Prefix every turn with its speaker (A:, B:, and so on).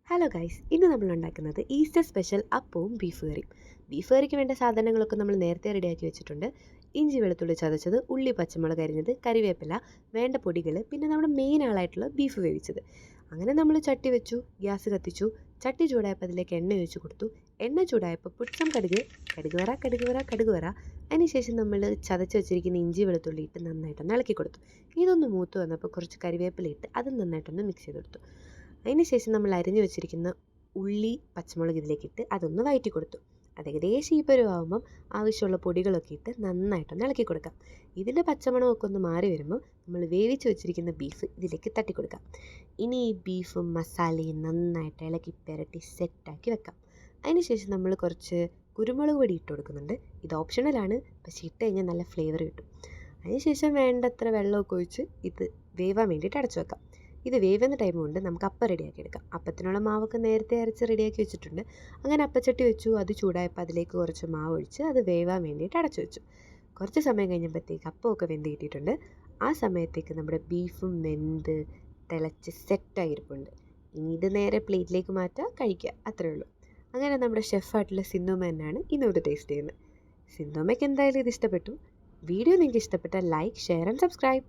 A: Hello guys, ഇന്ന് നമ്മൾ ഉണ്ടാക്കുന്നത് ഈസ്റ്റർ സ്പെഷ്യൽ അപ്പവും ബീഫ് കറിയും. ബീഫ് കറിക്ക് വേണ്ട സാധനങ്ങളൊക്കെ നമ്മൾ നേരത്തെ റെഡിയാക്കി വെച്ചിട്ടുണ്ട്. ഇഞ്ചി വെളുത്തുള്ളി ചതച്ചത്, ഉള്ളി പച്ചമുളക് അരിഞ്ഞത്, കറിവേപ്പില, വേണ്ട പൊടികൾ, പിന്നെ നമ്മുടെ മെയിൻ ആളായിട്ടുള്ള ബീഫ് വേവിച്ചത്. അങ്ങനെ നമ്മൾ ചട്ടി വെച്ചു, ഗ്യാസ് കത്തിച്ചു. ചട്ടി ചൂടായപ്പോൾ അതിലേക്ക് എണ്ണ ഒഴിച്ച് കൊടുത്തു. എണ്ണ ചൂടായപ്പോൾ പുട്സം കടുക് വറ. അതിനുശേഷം നമ്മൾ ചതച്ച് വെച്ചിരിക്കുന്ന ഇഞ്ചി വെളുത്തുള്ളി ഇട്ട് നന്നായിട്ടൊന്ന് ഇളക്കി കൊടുത്തു. ഇതൊന്ന് മൂത്ത് വന്നപ്പോൾ കുറച്ച് കറിവേപ്പില ഇട്ട് അത് നന്നായിട്ടൊന്ന് മിക്സ് ചെയ്ത് കൊടുത്തു. അതിന് ശേഷം നമ്മൾ അരിഞ്ഞു വെച്ചിരിക്കുന്ന ഉള്ളി പച്ചമുളക് ഇതിലേക്കിട്ട് അതൊന്ന് വഴറ്റി കൊടുത്തു. അത് ഏകദേശം ഈ പരുവാകുമ്പം ആവശ്യമുള്ള പൊടികളൊക്കെ ഇട്ട് നന്നായിട്ടൊന്ന് ഇളക്കി കൊടുക്കാം. ഇതിൻ്റെ പച്ചമണമൊക്കെ ഒന്ന് മാറി വരുമ്പോൾ നമ്മൾ വേവിച്ച് വെച്ചിരിക്കുന്ന ബീഫ് ഇതിലേക്ക് തട്ടി കൊടുക്കാം. ഇനി ഈ ബീഫും മസാലയും നന്നായിട്ട് ഇളക്കി പുരട്ടി സെറ്റാക്കി വെക്കാം. അതിന് ശേഷം നമ്മൾ കുറച്ച് കുരുമുളക് പൊടി ഇട്ട് കൊടുക്കുന്നുണ്ട്. ഇത് ഓപ്ഷണലാണ്, പക്ഷേ ഇട്ട് കഴിഞ്ഞാൽ നല്ല ഫ്ലേവർ കിട്ടും. അതിനുശേഷം വേണ്ടത്ര വെള്ളമൊക്കെ ഒഴിച്ച് ഇത് വേവാൻ വേണ്ടിയിട്ട് അടച്ചു വെക്കാം. ഇത് വേവുന്ന ടൈം കൊണ്ട് നമുക്ക് അപ്പം റെഡിയാക്കി എടുക്കാം. അപ്പത്തിനുള്ള മാവൊക്കെ നേരത്തെ അരച്ച് റെഡിയാക്കി വെച്ചിട്ടുണ്ട്. അങ്ങനെ അപ്പച്ചട്ടി വെച്ചു. അത് ചൂടായപ്പോൾ അതിലേക്ക് കുറച്ച് മാവ് ഒഴിച്ച് അത് വേവാൻ വേണ്ടിയിട്ട് അടച്ചു വെച്ചു. കുറച്ച് സമയം കഴിഞ്ഞപ്പോഴത്തേക്ക് അപ്പമൊക്കെ വെന്ത് കിട്ടിയിട്ടുണ്ട്. ആ സമയത്തേക്ക് നമ്മുടെ ബീഫും വെന്ത് തിളച്ച് സെറ്റായിരിപ്പുണ്ട്. ഇനി ഇത് നേരെ പ്ലേറ്റിലേക്ക് മാറ്റുക, കഴിക്കുക, അത്രയേ ഉള്ളൂ. അങ്ങനെ നമ്മുടെ ഷെഫായിട്ടുള്ള സിന്ധൂമ്മ തന്നെയാണ് ഇന്നോട് ടേസ്റ്റ് ചെയ്യുന്നത്. സിന്ധൂമ്മയ്ക്ക് എന്തായാലും ഇത് ഇഷ്ടപ്പെട്ടു. വീഡിയോ നിങ്ങൾക്ക് ഇഷ്ടപ്പെട്ടാൽ ലൈക്ക്, ഷെയർ ആൻഡ് സബ്സ്ക്രൈബ്.